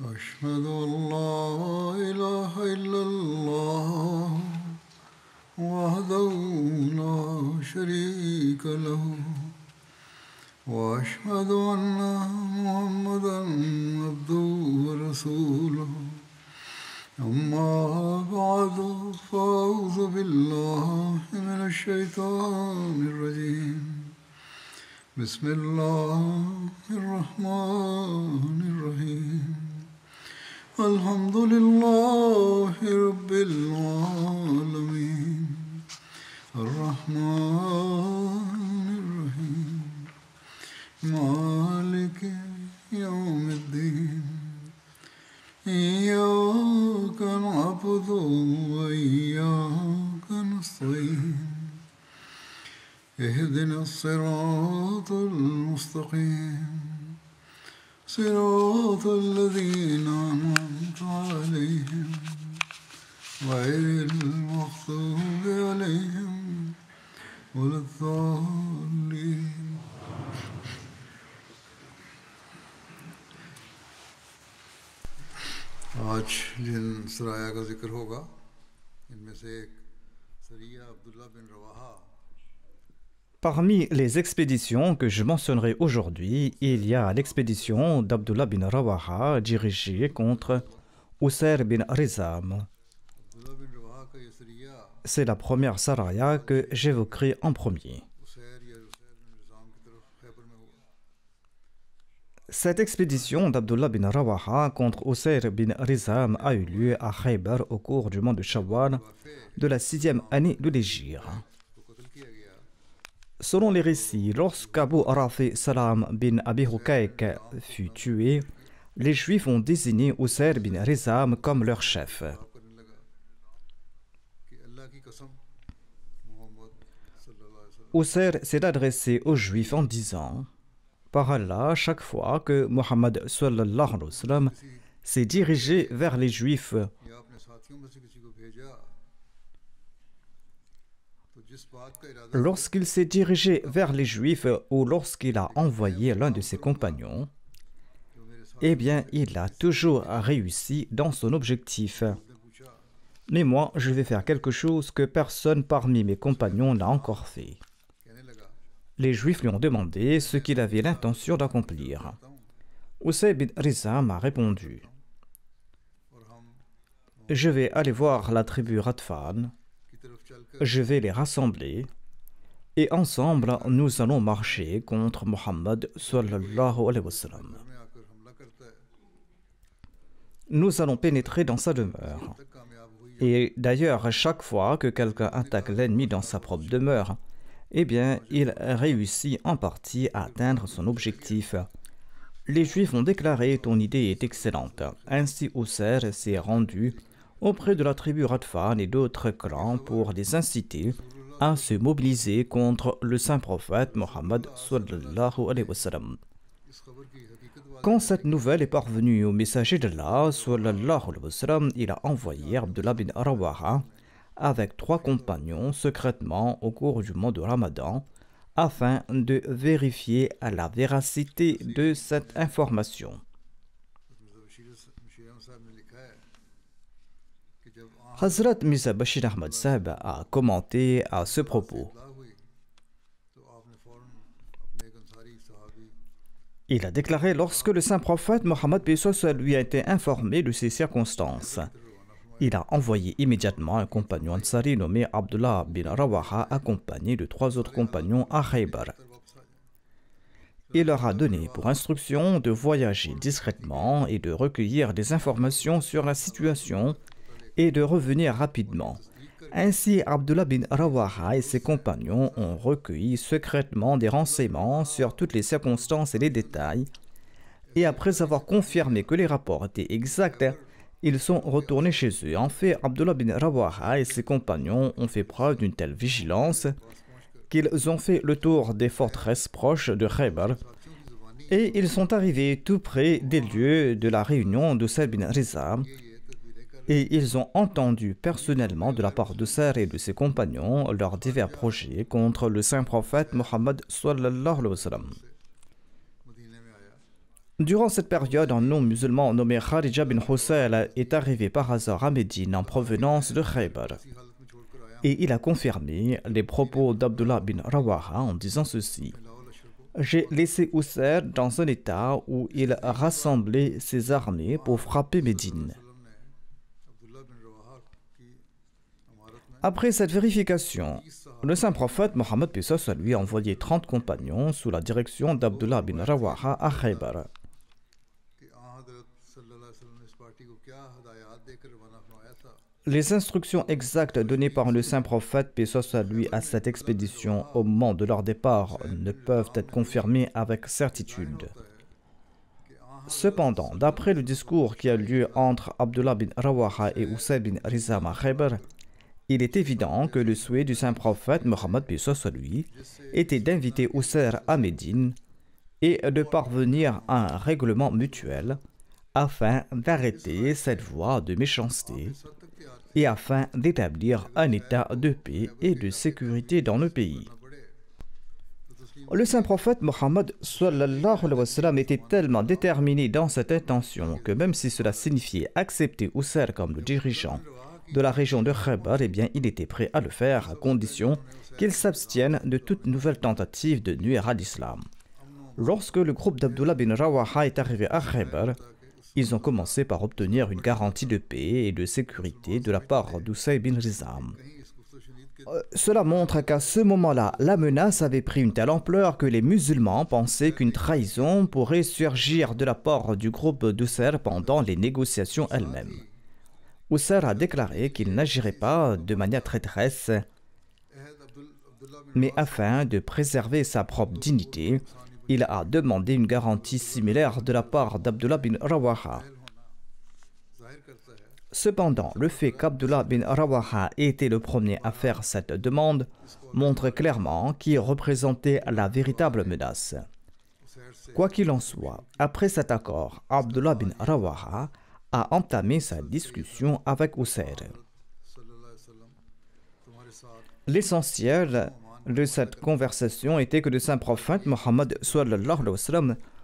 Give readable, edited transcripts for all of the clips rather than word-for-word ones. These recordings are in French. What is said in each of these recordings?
أشهد أن لا إله إلا الله وحده لا شريك له وأشهد أن محمدا عبده ورسوله أما بعد فأعوذ بالله من الشيطان الرجيم بسم الله الرحمن الرحيم الحمد لله رب العالمين الرحمن الرحيم مالك يوم الدين إياك نعبد وإياك نستعين اهدنا الصراط المستقيم صراط الذين أنعمت عليهم غير المغضوب عليهم ولا الضالين आज जिन सराया का जिक्र होगा इनमें से एक सरिया अब्दुल्ला बिन Rawaha. Parmi les expéditions que je mentionnerai aujourd'hui, il y a l'expédition d'Abdullah bin Rawaha dirigée contre Usayr bin Rizam. C'est la première saraya que j'évoquerai en premier. Cette expédition d'Abdullah bin Rawaha contre Usayr bin Rizam a eu lieu à Khaybar au cours du mois de Shawwal de la 6e année de l'Hégire. Selon les récits, lorsqu'Abu Rafi Salam bin Abi Hukayk fut tué, les Juifs ont désigné Usayr bin Rizam comme leur chef. Usayr s'est adressé aux Juifs en disant: par Allah, chaque fois que Muhammad sallallahu alayhi wa sallam s'est dirigé vers les Juifs, lorsqu'il s'est dirigé vers les Juifs ou lorsqu'il a envoyé l'un de ses compagnons, eh bien, il a toujours réussi dans son objectif. Mais moi, je vais faire quelque chose que personne parmi mes compagnons n'a encore fait. Les Juifs lui ont demandé ce qu'il avait l'intention d'accomplir. Usayr bin Rizam a répondu: je vais aller voir la tribu Radfan, je vais les rassembler, et ensemble nous allons marcher contre Muhammad sallallahu alayhi wa sallam. Nous allons pénétrer dans sa demeure. Et d'ailleurs, chaque fois que quelqu'un attaque l'ennemi dans sa propre demeure, eh bien, il réussit en partie à atteindre son objectif. Les Juifs ont déclaré: ton idée est excellente. Ainsi, Usayr s'est rendu auprès de la tribu Radfan et d'autres clans pour les inciter à se mobiliser contre le saint prophète Mohammed sallallahu alayhi wa sallam. Quand cette nouvelle est parvenue au messager d'Allah sallallahu alayhi wa sallam, il a envoyé Abdullah bin Rawaha avec 3 compagnons secrètement au cours du mois de Ramadan afin de vérifier la véracité de cette information. Hazrat Mirza Bashir Ahmad Sahib a commenté à ce propos. Il a déclaré: lorsque le saint prophète Mohammed lui a été informé de ces circonstances, il a envoyé immédiatement un compagnon Ansari nommé Abdullah bin Rawaha, accompagné de 3 autres compagnons à Khaybar. Il leur a donné pour instruction de voyager discrètement et de recueillir des informations sur la situation et de revenir rapidement. Ainsi, Abdullah bin Rawaha et ses compagnons ont recueilli secrètement des renseignements sur toutes les circonstances et les détails, et après avoir confirmé que les rapports étaient exacts, ils sont retournés chez eux. En fait, Abdullah bin Rawaha et ses compagnons ont fait preuve d'une telle vigilance qu'ils ont fait le tour des forteresses proches de Khaybar et ils sont arrivés tout près des lieux de la réunion d'Usayr bin Rizam et ils ont entendu personnellement de la part d'Usayr et de ses compagnons leurs divers projets contre le saint prophète Mohammed sallallahu alayhi wa sallam. Durant cette période, un non-musulman nommé Kharija bin Husayl est arrivé par hasard à Médine en provenance de Khaybar. Et il a confirmé les propos d'Abdullah bin Rawaha en disant ceci. J'ai laissé Usair dans un état où il rassemblait ses armées pour frapper Médine. Après cette vérification, le saint prophète Mohammed lui a envoyé 30 compagnons sous la direction d'Abdullah bin Rawaha à Khaybar. Les instructions exactes données par le saint prophète à cette expédition au moment de leur départ ne peuvent être confirmées avec certitude. Cependant, d'après le discours qui a lieu entre Abdullah bin Rawaha et Usayd bin Rizam à Khaybar, il est évident que le souhait du saint prophète Mohammed était d'inviter Usayd à Médine et de parvenir à un règlement mutuel afin d'arrêter cette voie de méchanceté et afin d'établir un état de paix et de sécurité dans le pays. Le saint prophète Mohammed était tellement déterminé dans cette intention que même si cela signifiait accepter Usayd comme le dirigeant de la région de Khaybar, il était prêt à le faire à condition qu'il s'abstienne de toute nouvelle tentative de nuire à l'islam. Lorsque le groupe d'Abdullah bin Rawaha est arrivé à Khaybar, ils ont commencé par obtenir une garantie de paix et de sécurité de la part d'Usayd bin Rizam. Cela montre qu'à ce moment-là, la menace avait pris une telle ampleur que les musulmans pensaient qu'une trahison pourrait surgir de la part du groupe d'Usayd pendant les négociations elles-mêmes. Usayd a déclaré qu'il n'agirait pas de manière traîtresse, mais afin de préserver sa propre dignité, il a demandé une garantie similaire de la part d'Abdullah bin Rawaha. Cependant, le fait qu'Abdullah bin Rawaha ait été le premier à faire cette demande montre clairement qui représentait la véritable menace. Quoi qu'il en soit, après cet accord, Abdullah bin Rawaha a entamé sa discussion avec Usayd. L'essentiel de cette conversation était que le saint prophète Mohammed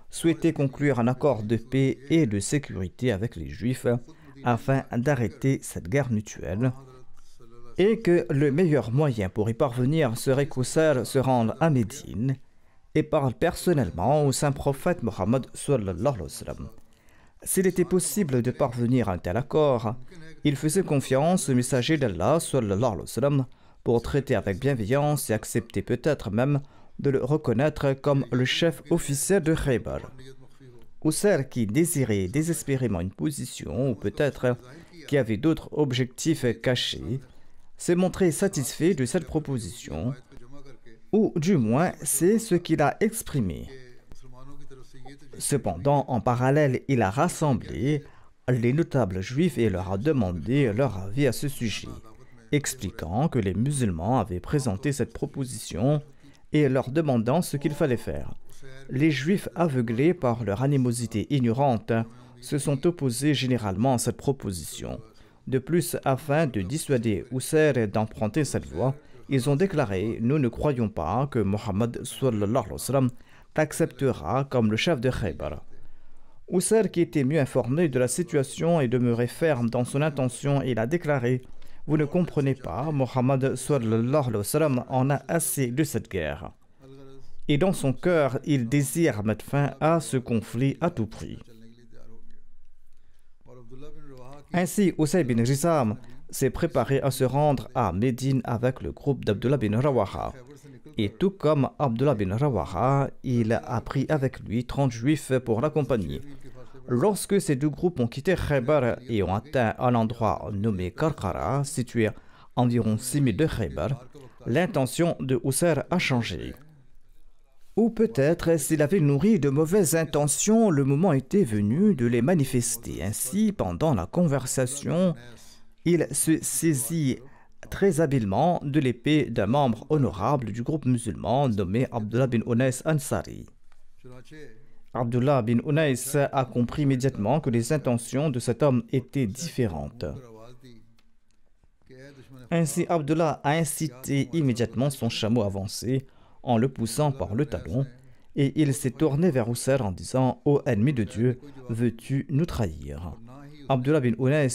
souhaitait conclure un accord de paix et de sécurité avec les Juifs afin d'arrêter cette guerre mutuelle et que le meilleur moyen pour y parvenir serait qu'Usayd se rende à Médine et parle personnellement au saint prophète Mohammed. S'il était possible de parvenir à un tel accord, il faisait confiance au messager d'Allah pour traiter avec bienveillance et accepter peut-être même de le reconnaître comme le chef officiel de Khaybar. Usayd, qui désirait désespérément une position, ou peut-être qui avait d'autres objectifs cachés, s'est montré satisfait de cette proposition, ou du moins c'est ce qu'il a exprimé. Cependant, en parallèle, il a rassemblé les notables juifs et leur a demandé leur avis à ce sujet, expliquant que les musulmans avaient présenté cette proposition et leur demandant ce qu'il fallait faire. Les juifs, aveuglés par leur animosité ignorante, se sont opposés généralement à cette proposition. De plus, afin de dissuader Usayd d'emprunter cette voie, ils ont déclaré « Nous ne croyons pas que Mohammed t'acceptera comme le chef de Khaybar ». Usayd, qui était mieux informé de la situation et demeurait ferme dans son intention, il a déclaré « Vous ne comprenez pas, Mohammed en a assez de cette guerre. » Et dans son cœur, il désire mettre fin à ce conflit à tout prix. Ainsi, Usayd bin Rizam s'est préparé à se rendre à Médine avec le groupe d'Abdullah bin Rawaha. Et tout comme Abdullah bin Rawaha, il a pris avec lui 30 juifs pour l'accompagner. Lorsque ces deux groupes ont quitté Khaybar et ont atteint un endroit nommé Karkara, situé à environ 6000 de Khaybar, l'intention de Usayd a changé. Ou peut-être, s'il avait nourri de mauvaises intentions, le moment était venu de les manifester. Ainsi, pendant la conversation, il se saisit très habilement de l'épée d'un membre honorable du groupe musulman nommé Abdullah bin Unais Ansari. Abdullah bin Unais a compris immédiatement que les intentions de cet homme étaient différentes. Ainsi, Abdullah a incité immédiatement son chameau à avancer en le poussant par le talon et il s'est tourné vers Husser en disant « Ô ennemi de Dieu, veux-tu nous trahir ?» Abdullah bin Unais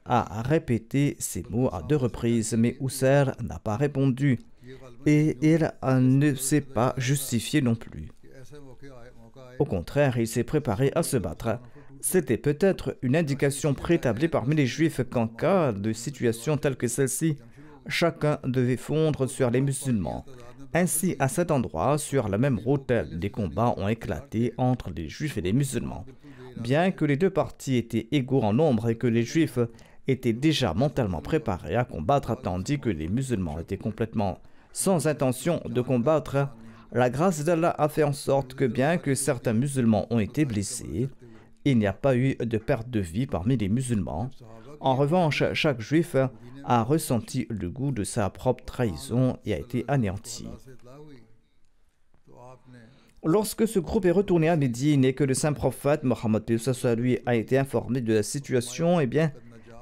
a répété ces mots à 2 reprises, mais Husser n'a pas répondu et il ne s'est pas justifié non plus. Au contraire, il s'est préparé à se battre. C'était peut-être une indication préétablie parmi les Juifs qu'en cas de situation telle que celle-ci, chacun devait fondre sur les musulmans. Ainsi, à cet endroit, sur la même route, des combats ont éclaté entre les Juifs et les musulmans. Bien que les 2 parties étaient égaux en nombre et que les Juifs étaient déjà mentalement préparés à combattre, tandis que les musulmans étaient complètement sans intention de combattre, la grâce d'Allah a fait en sorte que bien que certains musulmans ont été blessés, il n'y a pas eu de perte de vie parmi les musulmans. En revanche, chaque Juif a ressenti le goût de sa propre trahison et a été anéanti. Lorsque ce groupe est retourné à Médine et que le saint prophète Mohammed lui a été informé de la situation, eh bien,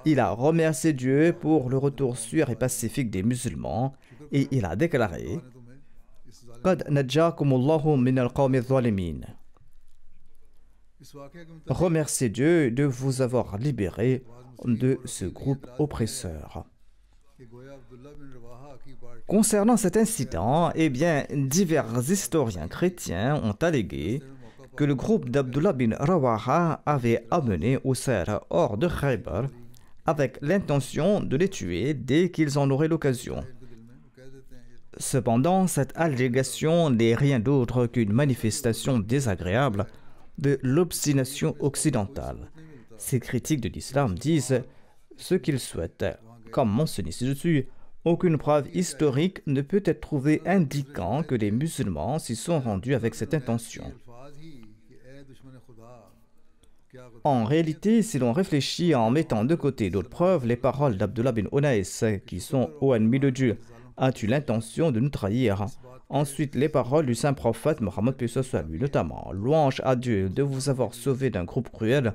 il a remercié Dieu pour le retour sûr et pacifique des musulmans et il a déclaré « Qad najjakumullahu min al-qawmi zalimin » Remerciez Dieu de vous avoir libéré de ce groupe oppresseur. Concernant cet incident, eh bien, divers historiens chrétiens ont allégué que le groupe d'Abdullah bin Rawaha avait amené Husser hors de Khaybar avec l'intention de les tuer dès qu'ils en auraient l'occasion. Cependant, cette allégation n'est rien d'autre qu'une manifestation désagréable de l'obstination occidentale. Ces critiques de l'islam disent ce qu'ils souhaitent. Comme mentionné ci-dessus, aucune preuve historique ne peut être trouvée indiquant que les musulmans s'y sont rendus avec cette intention. En réalité, si l'on réfléchit en mettant de côté d'autres preuves, les paroles d'Abdullah bin Unais qui sont « Ô ennemi de Dieu, as-tu l'intention de nous trahir ?» Ensuite, les paroles du saint prophète Mohammed lui, notamment « Louange à Dieu de vous avoir sauvé d'un groupe cruel »,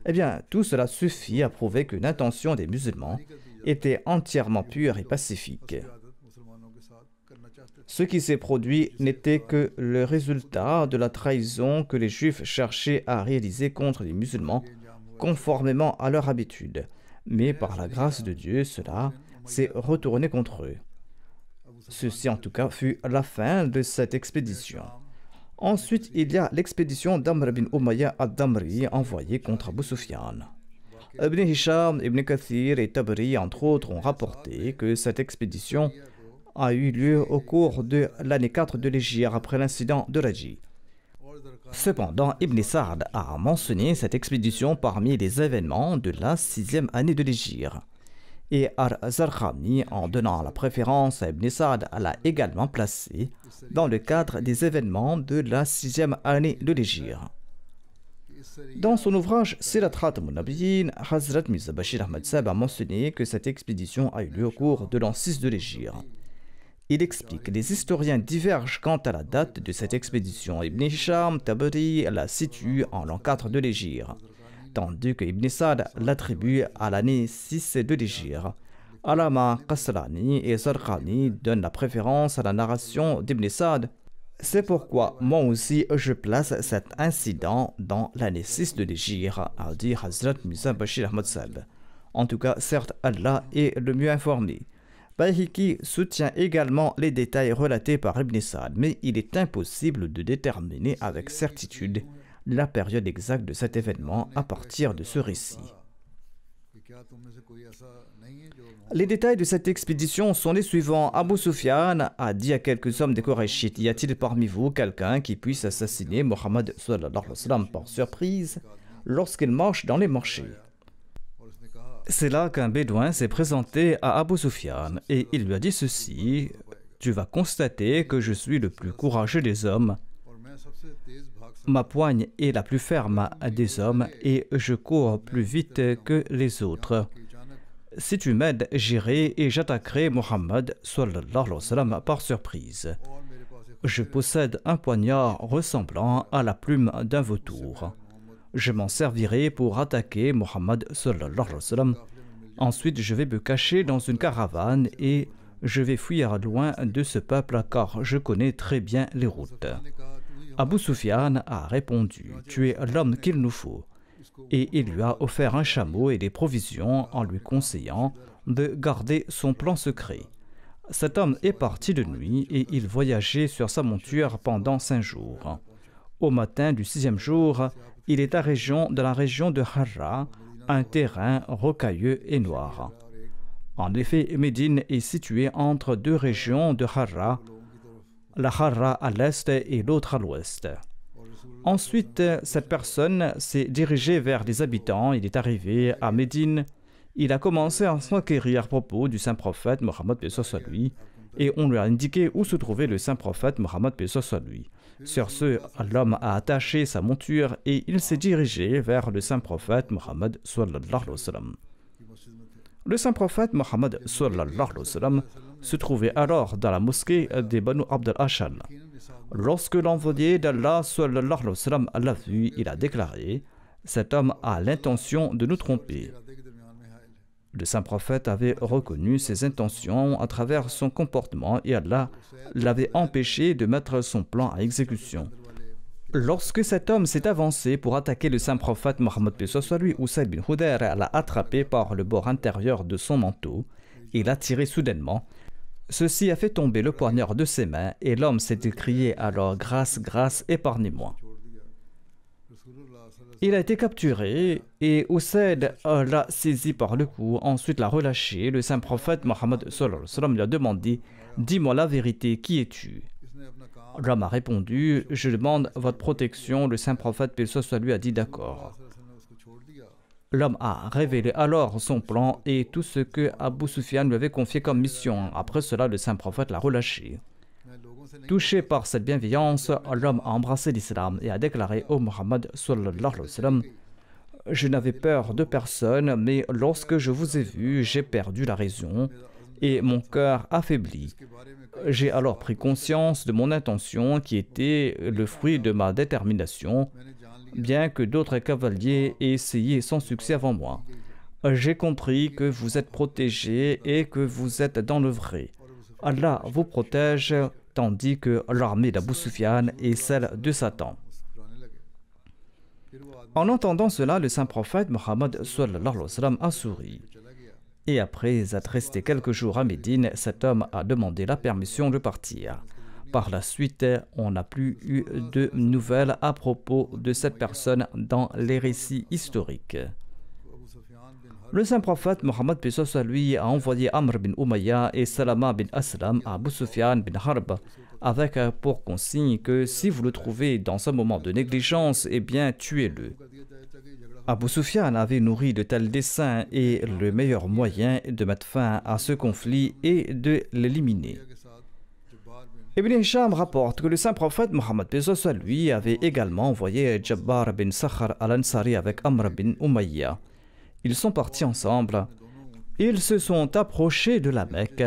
eh bien, tout cela suffit à prouver que l'intention des musulmans était entièrement pure et pacifique. Ce qui s'est produit n'était que le résultat de la trahison que les Juifs cherchaient à réaliser contre les musulmans, conformément à leur habitude. Mais par la grâce de Dieu, cela s'est retourné contre eux. Ceci en tout cas fut la fin de cette expédition. Ensuite, il y a l'expédition d'Amr bin Umayya ad-Damri envoyée contre Abu Sufyan. Ibn Hisham, Ibn Kathir et Tabri, entre autres, ont rapporté que cette expédition a eu lieu au cours de l'année 4 de l'Hégire après l'incident de Raji. Cependant, Ibn Sa'd a mentionné cette expédition parmi les événements de la 6e année de l'Hégire. Et Ar-Zarqani, en donnant la préférence à Ibn Sa'd, l'a également placé dans le cadre des événements de la 6e année de l'Hégire. Dans son ouvrage Sirat Khatamun Nabiyyin, Hazrat Mirza Bashir Ahmad Sahib a mentionné que cette expédition a eu lieu au cours de l'an 6 de l'Hégire. Il explique que les historiens divergent quant à la date de cette expédition. Ibn Hisham Tabari la situe en l'an 4 de l'Hégire, tandis que Ibn Sa'd l'attribue à l'année 6 de l'Hégire. Alama Qaslani et Zarqani donnent la préférence à la narration d'Ibn Sa'd. C'est pourquoi moi aussi je place cet incident dans l'année 6 de l'Hégire, a dit Hazrat Mirza Bashir Ahmad Sahib. En tout cas, certes, Allah est le mieux informé. Bayhaqi soutient également les détails relatés par Ibn Sa'd, mais il est impossible de déterminer avec certitude la période exacte de cet événement à partir de ce récit. Les détails de cette expédition sont les suivants. Abu Sufyan a dit à quelques hommes des Qurayshites: y a-t-il parmi vous quelqu'un qui puisse assassiner Mohammed par surprise lorsqu'il marche dans les marchés? C'est là qu'un bédouin s'est présenté à Abu Sufyan et il lui a dit ceci: tu vas constater que je suis le plus courageux des hommes. Ma poigne est la plus ferme des hommes et je cours plus vite que les autres. Si tu m'aides, j'irai et j'attaquerai Mohammed par surprise. Je possède un poignard ressemblant à la plume d'un vautour. Je m'en servirai pour attaquer Mohammed. Ensuite, je vais me cacher dans une caravane et je vais fuir loin de ce peuple car je connais très bien les routes. Abu Sufyan a répondu « Tu es l'homme qu'il nous faut » et il lui a offert un chameau et des provisions en lui conseillant de garder son plan secret. Cet homme est parti de nuit et il voyageait sur sa monture pendant 5 jours. Au matin du 6e jour, il est dans la région de Harra, un terrain rocailleux et noir. En effet, Médine est située entre 2 régions de Harra, la Harra à l'est et l'autre à l'ouest. Ensuite, cette personne s'est dirigée vers les habitants. Il est arrivé à Médine. Il a commencé à s'enquérir à propos du saint prophète Mohammed paix soit sur lui, et on lui a indiqué où se trouvait le saint prophète Mohammed paix soit sur lui. Sur ce, l'homme a attaché sa monture et il s'est dirigé vers le saint prophète Mohammed sallallahu alayhi wa sallam. Le saint prophète Mohammed sallallahu alayhi wa sallam se trouvait alors dans la mosquée des Banu Abd al-Ashal. Lorsque l'envoyé d'Allah sallallahu alayhi wa sallam l'a vu, il a déclaré « Cet homme a l'intention de nous tromper ». Le saint prophète avait reconnu ses intentions à travers son comportement et Allah l'avait empêché de mettre son plan à exécution. Lorsque cet homme s'est avancé pour attaquer le saint prophète Mohammed paix soit sur lui, Usayd bin Hudayr l'a attrapé par le bord intérieur de son manteau et l'a tiré soudainement. Ceci a fait tomber le poignard de ses mains et l'homme s'est écrié alors « Grâce, grâce, épargnez-moi ». Il a été capturé et Usayd l'a saisi par le cou, ensuite l'a relâché. Le saint prophète Mohammed sallallahu alayhi wa sallam lui a demandé « Dis-moi la vérité, qui es-tu » L'homme a répondu « Je demande votre protection ». Le saint prophète paix soit sur lui a dit « D'accord ». L'homme a révélé alors son plan et tout ce que Abu Sufyan lui avait confié comme mission. Après cela, le saint prophète l'a relâché. Touché par cette bienveillance, l'homme a embrassé l'islam et a déclaré au Muhammad sallallahu alayhi wa sallam « Je n'avais peur de personne, mais lorsque je vous ai vu, j'ai perdu la raison et mon cœur affaibli. J'ai alors pris conscience de mon intention qui était le fruit de ma détermination, bien que d'autres cavaliers aient essayé sans succès avant moi. J'ai compris que vous êtes protégés et que vous êtes dans le vrai. Allah vous protège, tandis que l'armée d'Abu Sufyan est celle de Satan. » En entendant cela, le saint prophète Mohammed sallallahu alayhi wa sallam a souri. Et après être resté quelques jours à Médine, cet homme a demandé la permission de partir. Par la suite, on n'a plus eu de nouvelles à propos de cette personne dans les récits historiques. Le saint prophète Mohammed paix soit sur lui a envoyé Amr bin Umayya et Salama bin Aslam à Abu Sufyan bin Harb avec pour consigne que si vous le trouvez dans un moment de négligence, eh bien tuez-le. Abu Sufyan avait nourri de tels desseins et le meilleur moyen de mettre fin à ce conflit est de l'éliminer. Ibn Hisham rapporte que le saint prophète Mohammed paix soit sur lui avait également envoyé Jabbar bin Sakhar al-Ansari avec Amr bin Umayya. Ils sont partis ensemble. Ils se sont approchés de la Mecque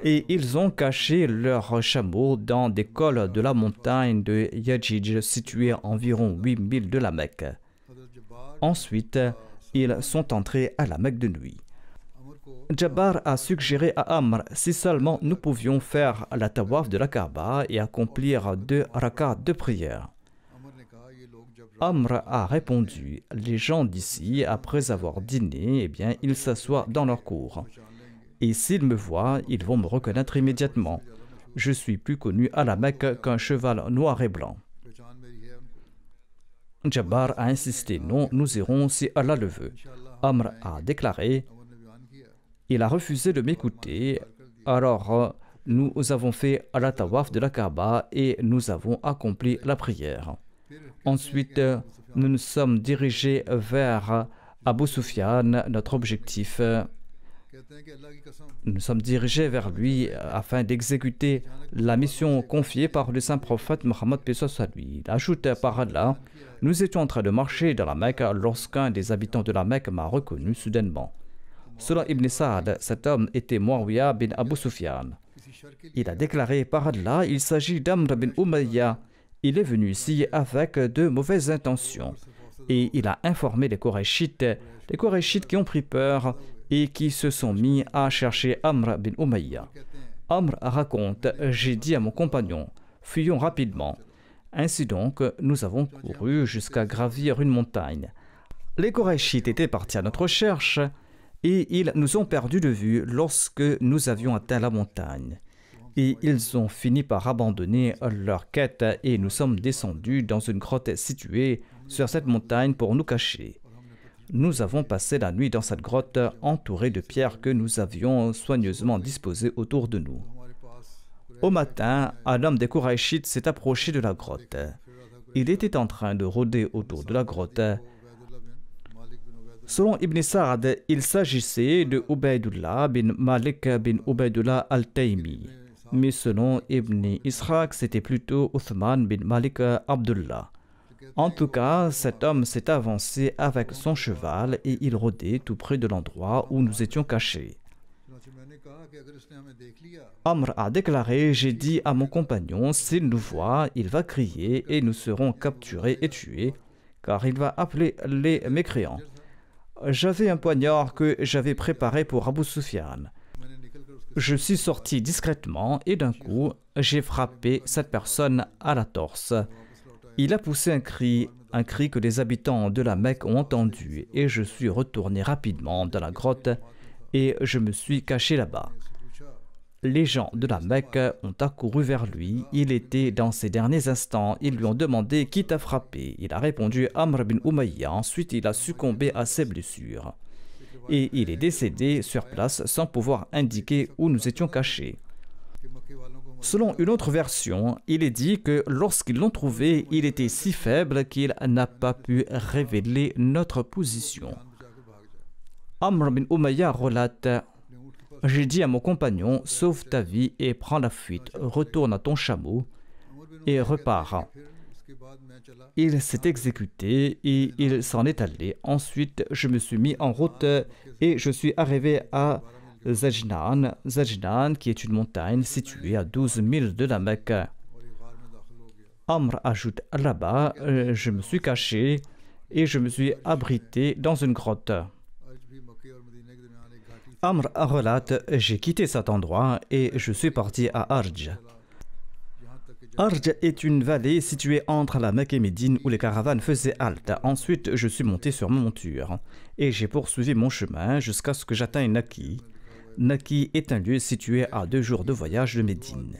et ils ont caché leurs chameaux dans des cols de la montagne de Yajij située à environ 8 milles de la Mecque. Ensuite, ils sont entrés à la Mecque de nuit. Jabbar a suggéré à Amr si seulement nous pouvions faire la tawaf de la Kaaba et accomplir 2 rakats de prière. Amr a répondu « Les gens d'ici, après avoir dîné, eh bien, ils s'assoient dans leur cour. Et s'ils me voient, ils vont me reconnaître immédiatement. Je suis plus connu à la Mecque qu'un cheval noir et blanc. » Jabbar a insisté « Non, nous irons si Allah le veut. » Amr a déclaré « Il a refusé de m'écouter, alors nous avons fait la tawaf de la Kaaba et nous avons accompli la prière. » Ensuite, nous nous sommes dirigés vers Abu Sufyan, notre objectif. Nous nous sommes dirigés vers lui afin d'exécuter la mission confiée par le saint prophète Mohammed paix soit sur lui. Il ajoute par là, nous étions en train de marcher dans la Mecque lorsqu'un des habitants de la Mecque m'a reconnu soudainement. Selon Ibn Sa'd, cet homme était Muawiyah bin Abu Sufyan. Il a déclaré par là, il s'agit d'Amr bin Umayya. Il est venu ici avec de mauvaises intentions et il a informé les Qurayshites qui ont pris peur et qui se sont mis à chercher Amr bin Umayya. Amr raconte « J'ai dit à mon compagnon, fuyons rapidement. Ainsi donc, nous avons couru jusqu'à gravir une montagne. Les Qurayshites étaient partis à notre recherche et ils nous ont perdus de vue lorsque nous avions atteint la montagne. Et ils ont fini par abandonner leur quête et nous sommes descendus dans une grotte située sur cette montagne pour nous cacher. Nous avons passé la nuit dans cette grotte entourée de pierres que nous avions soigneusement disposées autour de nous. Au matin, un homme des Qurayshites s'est approché de la grotte. Il était en train de rôder autour de la grotte. Selon Ibn Sa'd, il s'agissait de Ubaydullah bin Malik bin Ubaydullah al-Taymi. Mais selon Ibn Ishaq, c'était plutôt Uthman bin Malik Abdullah. En tout cas, cet homme s'est avancé avec son cheval et il rôdait tout près de l'endroit où nous étions cachés. Amr a déclaré: j'ai dit à mon compagnon, s'il nous voit, il va crier et nous serons capturés et tués, car il va appeler les mécréants. J'avais un poignard que j'avais préparé pour Abu Sufyan. Je suis sorti discrètement et d'un coup, j'ai frappé cette personne à la torse. Il a poussé un cri que les habitants de la Mecque ont entendu et je suis retourné rapidement dans la grotte et je me suis caché là-bas. Les gens de la Mecque ont accouru vers lui. Il était dans ses derniers instants. Ils lui ont demandé qui t'a frappé. Il a répondu Amr bin Umayya. Ensuite, il a succombé à ses blessures. Et il est décédé sur place sans pouvoir indiquer où nous étions cachés. Selon une autre version, il est dit que lorsqu'ils l'ont trouvé, il était si faible qu'il n'a pas pu révéler notre position. Amr bin Umayya relate: j'ai dit à mon compagnon, sauve ta vie et prends la fuite, retourne à ton chameau et repars. Il s'est exécuté et il s'en est allé. Ensuite, je me suis mis en route et je suis arrivé à Zajnan, qui est une montagne située à 12 milles de la Mecque. Amr ajoute: là-bas, je me suis caché et je me suis abrité dans une grotte. Amr relate: j'ai quitté cet endroit et je suis parti à Arj. Arj est une vallée située entre la Mecque et Médine où les caravanes faisaient halte. Ensuite, je suis monté sur ma monture et j'ai poursuivi mon chemin jusqu'à ce que j'atteigne Naki. Naki est un lieu situé à 2 jours de voyage de Médine.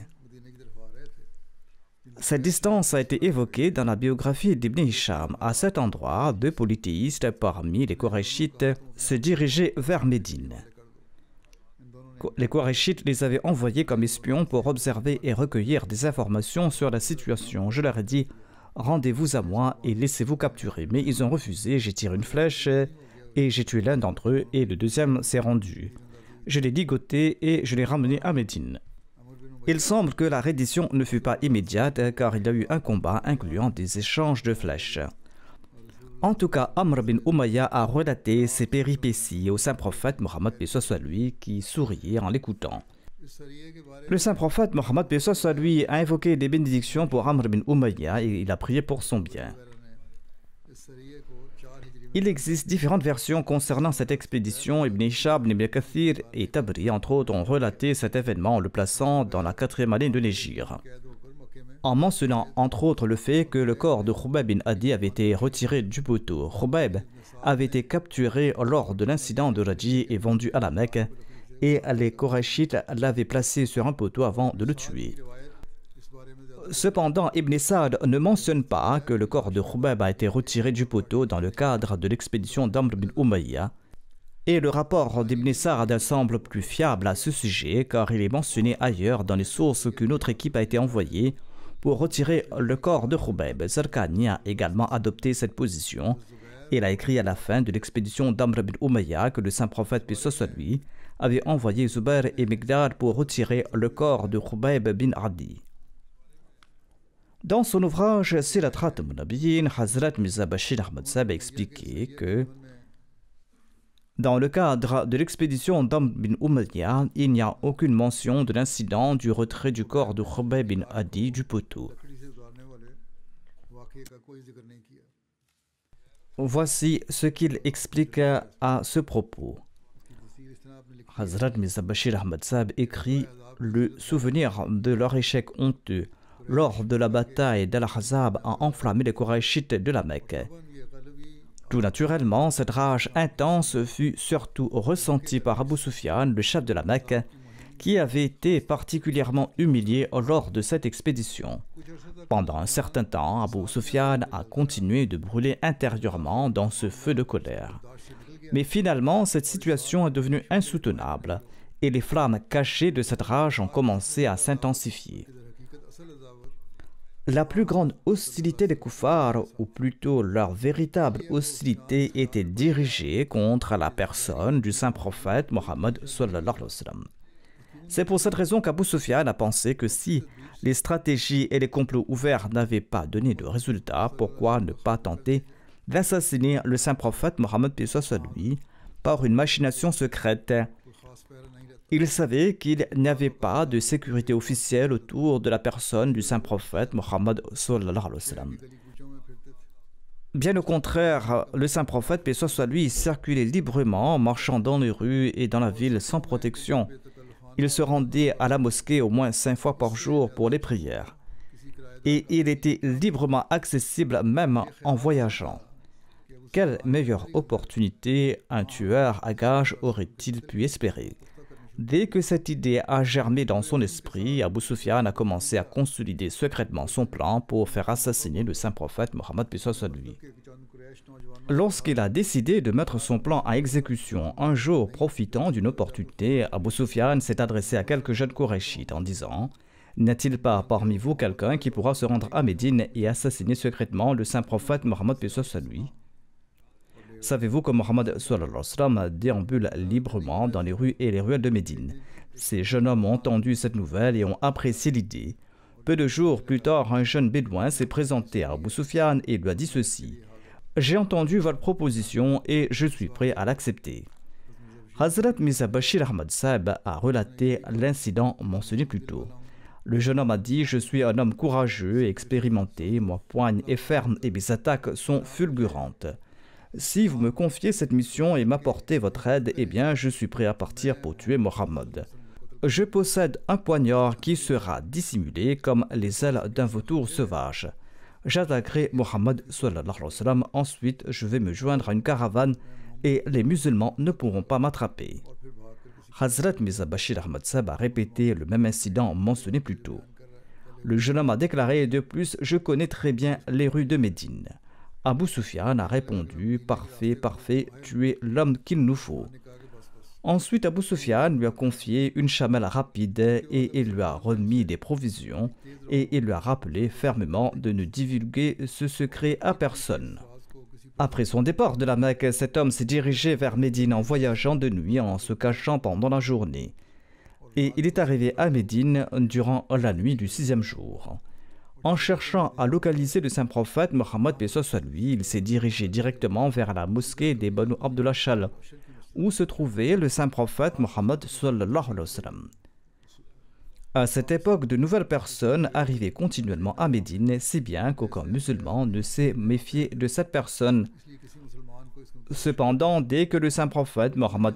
Cette distance a été évoquée dans la biographie d'Ibn Hisham. À cet endroit, 2 polythéistes parmi les Qurayshites se dirigeaient vers Médine. Les Qurayshites les avaient envoyés comme espions pour observer et recueillir des informations sur la situation. Je leur ai dit: rendez-vous à moi et laissez-vous capturer. Mais ils ont refusé. J'ai tiré une flèche et j'ai tué l'un d'entre eux et le deuxième s'est rendu. Je l'ai ligoté et je l'ai ramené à Médine. Il semble que la reddition ne fut pas immédiate car il y a eu un combat incluant des échanges de flèches. En tout cas, Amr bin Umayya a relaté ses péripéties au saint prophète Mohammed paix soit lui, qui souriait en l'écoutant. Le saint prophète Mohammed paix soit lui a invoqué des bénédictions pour Amr bin Umayya et il a prié pour son bien. Il existe différentes versions concernant cette expédition. Ibn Hisham, Ibn Kathir et Tabri, entre autres, ont relaté cet événement en le plaçant dans la 4e année de l'Hégire, en mentionnant entre autres le fait que le corps de Khubayb bin Adi avait été retiré du poteau. Khubayb avait été capturé lors de l'incident de Raji et vendu à la Mecque, et les Qurayshites l'avaient placé sur un poteau avant de le tuer. Cependant, Ibn Sa'd ne mentionne pas que le corps de Khubayb a été retiré du poteau dans le cadre de l'expédition d'Amr bin Umayya, et le rapport d'Ibn Sa'd semble plus fiable à ce sujet car il est mentionné ailleurs dans les sources qu'une autre équipe a été envoyée pour retirer le corps de Khubayb. Zarqani a également adopté cette position. Il a écrit à la fin de l'expédition d'Amr bin Umayya que le saint prophète paix soit lui avait envoyé Zubair et Migdad pour retirer le corps de Khubayb bin Adi. Dans son ouvrage Sirat Khatam an-Nabiyyin, Hazrat Mirza Bashir Ahmad Sahib a expliqué que dans le cadre de l'expédition d'Amr bin Umayya, il n'y a aucune mention de l'incident du retrait du corps de Khubayb bin Adi du poteau. Voici ce qu'il explique à ce propos. Hazrat Mirza Bashir Ahmad Sahib écrit: le souvenir de leur échec honteux lors de la bataille d'Al-Ahzab a enflammé les Qurayshites de la Mecque. Tout naturellement, cette rage intense fut surtout ressentie par Abu Sufyan, le chef de la Mecque, qui avait été particulièrement humilié lors de cette expédition. Pendant un certain temps, Abu Sufyan a continué de brûler intérieurement dans ce feu de colère. Mais finalement, cette situation est devenue insoutenable et les flammes cachées de cette rage ont commencé à s'intensifier. La plus grande hostilité des koufars, ou plutôt leur véritable hostilité, était dirigée contre la personne du saint prophète Mohammed sallallahu alayhi wa sallam. C'est pour cette raison qu'Abu Sufyan a pensé que si les stratégies et les complots ouverts n'avaient pas donné de résultats, pourquoi ne pas tenter d'assassiner le saint prophète Mohammed lui par une machination secrète. Il savait qu'il n'y avait pas de sécurité officielle autour de la personne du saint prophète Mohammed sallallahu alayhi wa sallam. Bien au contraire, le saint prophète, paix soit lui, circulait librement, marchant dans les rues et dans la ville sans protection. Il se rendait à la mosquée au moins 5 fois par jour pour les prières. Et il était librement accessible même en voyageant. Quelle meilleure opportunité un tueur à gages aurait-il pu espérer? Dès que cette idée a germé dans son esprit, Abu Sufyan a commencé à consolider secrètement son plan pour faire assassiner le saint prophète Mohammed lui. Lorsqu'il a décidé de mettre son plan à exécution, un jour, profitant d'une opportunité, Abu Sufyan s'est adressé à quelques jeunes Qurayshites en disant: « N'y-a-t-il pas parmi vous quelqu'un qui pourra se rendre à Médine et assassiner secrètement le saint prophète Mohammed lui ? Savez-vous que Mohammed déambule librement dans les rues et les ruelles de Médine? » Ces jeunes hommes ont entendu cette nouvelle et ont apprécié l'idée. Peu de jours plus tard, un jeune bédouin s'est présenté à Abu Sufyan et lui a dit ceci: « J'ai entendu votre proposition et je suis prêt à l'accepter. » Hazrat Mirza Bashir Ahmad Sahib a relaté l'incident mentionné plus tôt. Le jeune homme a dit: « Je suis un homme courageux et expérimenté, ma poigne est ferme et mes attaques sont fulgurantes. Si vous me confiez cette mission et m'apportez votre aide, eh bien, je suis prêt à partir pour tuer Mohammed. Je possède un poignard qui sera dissimulé comme les ailes d'un vautour sauvage. J'attaquerai Mohammed sallallahu alayhi wa sallam. Ensuite, je vais me joindre à une caravane et les musulmans ne pourront pas m'attraper. » Hazrat Mirza Bashir Ahmad Sahib a répété le même incident mentionné plus tôt. Le jeune homme a déclaré: « De plus, je connais très bien les rues de Médine. » Abu Sufyan a répondu: « Parfait, parfait, tu es l'homme qu'il nous faut. » Ensuite, Abu Sufyan lui a confié une chamelle rapide et il lui a remis des provisions et il lui a rappelé fermement de ne divulguer ce secret à personne. Après son départ de la Mecque, cet homme s'est dirigé vers Médine en voyageant de nuit en se cachant pendant la journée. Et il est arrivé à Médine durant la nuit du 6e jour. En cherchant à localiser le saint prophète Mohammed lui, il s'est dirigé directement vers la mosquée des Banu Abdullah Shal, où se trouvait le saint prophète Mohammed sallallahu alayhi wa sallam. À cette époque, de nouvelles personnes arrivaient continuellement à Médine, si bien qu'aucun musulman ne s'est méfié de cette personne. Cependant, dès que le saint prophète Mohammed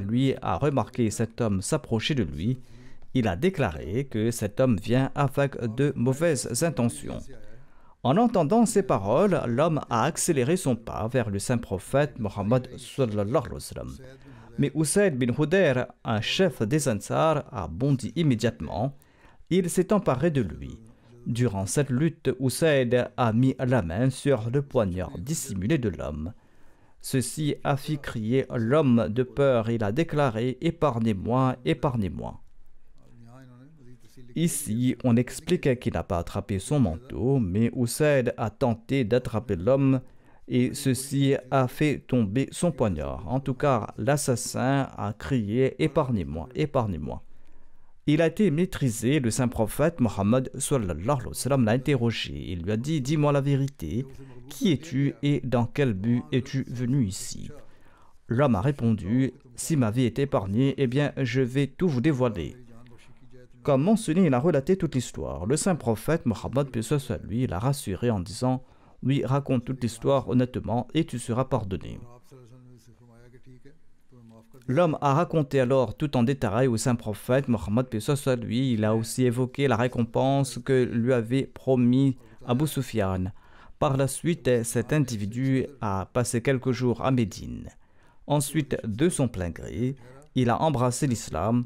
lui a remarqué cet homme s'approcher de lui, il a déclaré que cet homme vient avec de mauvaises intentions. En entendant ces paroles, l'homme a accéléré son pas vers le saint prophète Mohammed sallallahu alayhi wa sallam. Mais Usayd bin Hudayr, un chef des Ansar, a bondi immédiatement. Il s'est emparé de lui. Durant cette lutte, Usayd a mis la main sur le poignard dissimulé de l'homme. Ceci a fait crier l'homme de peur. Il a déclaré: « Épargnez-moi, épargnez-moi. » Ici, on explique qu'il n'a pas attrapé son manteau, mais Usayd a tenté d'attraper l'homme et ceci a fait tomber son poignard. En tout cas, l'assassin a crié: « Épargnez-moi, épargnez-moi. » Il a été maîtrisé. Le saint prophète Mohammed sallallahu alayhi wa sallam l'a interrogé. Il lui a dit: « Dis-moi la vérité, qui es-tu et dans quel but es-tu venu ici ?» L'homme a répondu: « Si ma vie est épargnée, eh bien je vais tout vous dévoiler. » Comme mentionné, il a relaté toute l'histoire. Le saint prophète Mohammed lui l'a rassuré en disant: « Oui, raconte toute l'histoire honnêtement et tu seras pardonné. » L'homme a raconté alors tout en détail au saint prophète Mohammed paix soit lui. Il a aussi évoqué la récompense que lui avait promis Abu Sufyan. Par la suite, cet individu a passé quelques jours à Médine. Ensuite, de son plein gré, il a embrassé l'islam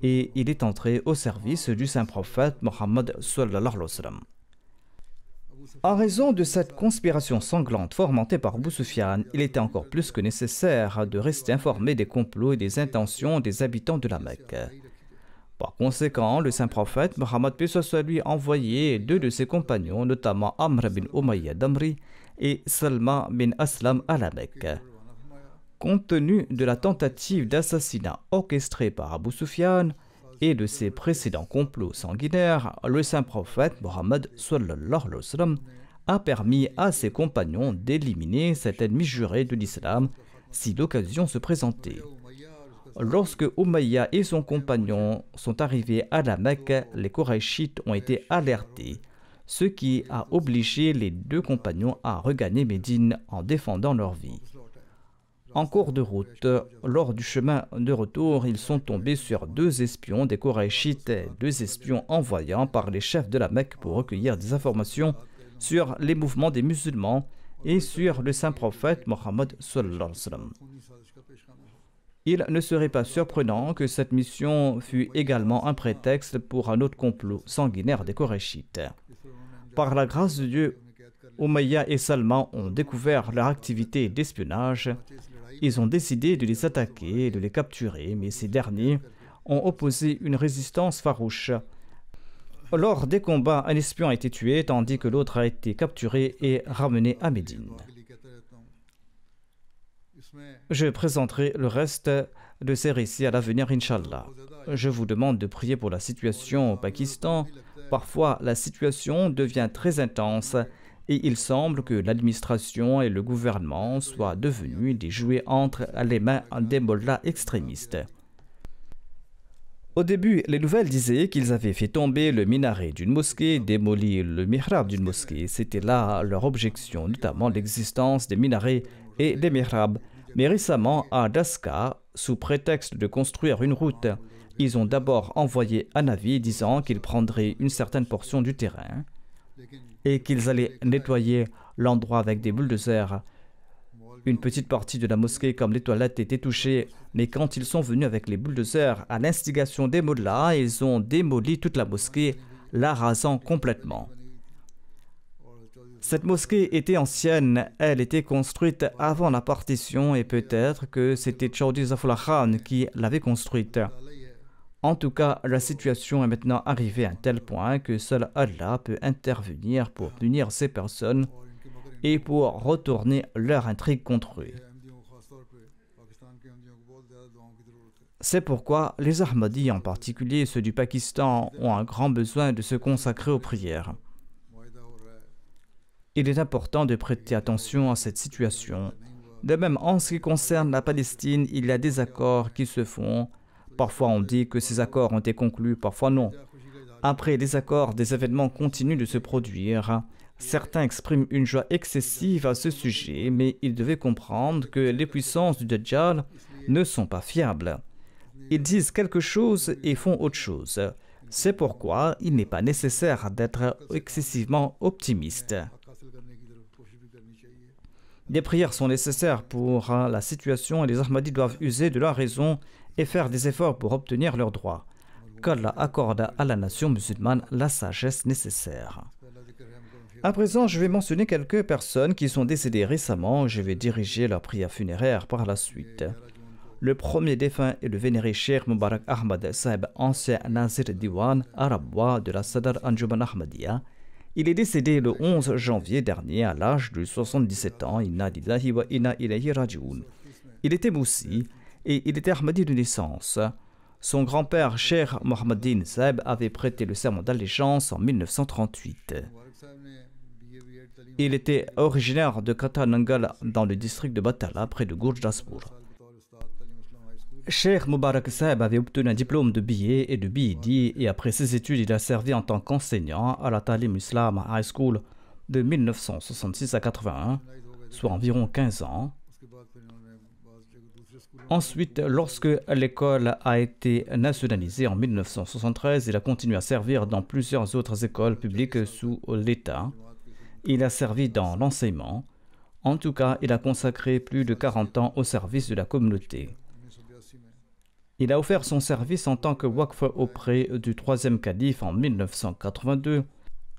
et il est entré au service du saint prophète Mohammed sallallahu alayhi wa sallam. En raison de cette conspiration sanglante fomentée par Abu Sufyan, il était encore plus que nécessaire de rester informé des complots et des intentions des habitants de la Mecque. Par conséquent, le saint prophète Mohammed paix soit lui a envoyé deux de ses compagnons, notamment Amr bin Umayya Damri et Salma bin Aslam à la Mecque. Compte tenu de la tentative d'assassinat orchestrée par Abu Sufyan et de ses précédents complots sanguinaires, le saint prophète Mohammed sallallahu alayhi wa sallam a permis à ses compagnons d'éliminer cet ennemi juré de l'islam si l'occasion se présentait. Lorsque Umayya et son compagnon sont arrivés à la Mecque, les Koraïchites ont été alertés, ce qui a obligé les deux compagnons à regagner Médine en défendant leur vie. En cours de route, lors du chemin de retour, ils sont tombés sur deux espions des Koraïchites, deux espions envoyés par les chefs de la Mecque pour recueillir des informations sur les mouvements des musulmans et sur le saint prophète Mohammed sallallahu alayhi wa sallam. Il ne serait pas surprenant que cette mission fût également un prétexte pour un autre complot sanguinaire des Koraïchites. Par la grâce de Dieu, Umayya et Salman ont découvert leur activité d'espionnage. Ils ont décidé de les attaquer et de les capturer, mais ces derniers ont opposé une résistance farouche. Lors des combats, un espion a été tué, tandis que l'autre a été capturé et ramené à Médine. Je présenterai le reste de ces récits à l'avenir, Inch'Allah. Je vous demande de prier pour la situation au Pakistan. Parfois, la situation devient très intense et il semble que l'administration et le gouvernement soient devenus des jouets entre les mains des mollahs extrémistes. Au début, les nouvelles disaient qu'ils avaient fait tomber le minaret d'une mosquée, démoli le mihrab d'une mosquée. C'était là leur objection, notamment l'existence des minarets et des mihrabs. Mais récemment, à Daska, sous prétexte de construire une route, ils ont d'abord envoyé un avis disant qu'ils prendraient une certaine portion du terrain et qu'ils allaient nettoyer l'endroit avec des bulldozers. Une petite partie de la mosquée, comme les toilettes, était touchée, mais quand ils sont venus avec les bulldozers, à l'instigation des mollahs, ils ont démoli toute la mosquée, la rasant complètement. Cette mosquée était ancienne, elle était construite avant la partition et peut-être que c'était Chaudhry Zafrullah Khan qui l'avait construite. En tout cas, la situation est maintenant arrivée à un tel point que seul Allah peut intervenir pour punir ces personnes et pour retourner leur intrigue contre eux. C'est pourquoi les Ahmadis, en particulier ceux du Pakistan, ont un grand besoin de se consacrer aux prières. Il est important de prêter attention à cette situation. De même, en ce qui concerne la Palestine, il y a des accords qui se font. Parfois on dit que ces accords ont été conclus, parfois non. Après les accords, des événements continuent de se produire. Certains expriment une joie excessive à ce sujet, mais ils devaient comprendre que les puissances du Dajjal ne sont pas fiables. Ils disent quelque chose et font autre chose. C'est pourquoi il n'est pas nécessaire d'être excessivement optimiste. Des prières sont nécessaires pour la situation et les Ahmadis doivent user de leur raison et faire des efforts pour obtenir leurs droits. Qu'Allah accorde à la nation musulmane la sagesse nécessaire. À présent, je vais mentionner quelques personnes qui sont décédées récemment. Je vais diriger leur prière funéraire par la suite. Le premier défunt est le vénéré Cheikh Mubarak Ahmad Sahib, ancien Nazir Diwan arabois de la Sadr Anjuman Ahmadiyya. Il est décédé le 11 janvier dernier à l'âge de 77 ans. Inna lillahi wa inna ilayhi raji'un. Il était moussi et il était Ahmadi de naissance. Son grand-père, Cheikh Mohammeddin Sahib, avait prêté le serment d'allégeance en 1938. Il était originaire de Katanangal dans le district de Batala, près de Gurdaspur. Cheikh Mubarak Sahib avait obtenu un diplôme de BA et de BEd et après ses études, il a servi en tant qu'enseignant à la Talim Islam High School de 1966 à 81, soit environ 15 ans. Ensuite, lorsque l'école a été nationalisée en 1973, il a continué à servir dans plusieurs autres écoles publiques sous l'État. Il a servi dans l'enseignement. En tout cas, il a consacré plus de 40 ans au service de la communauté. Il a offert son service en tant que waqf auprès du troisième calife en 1982.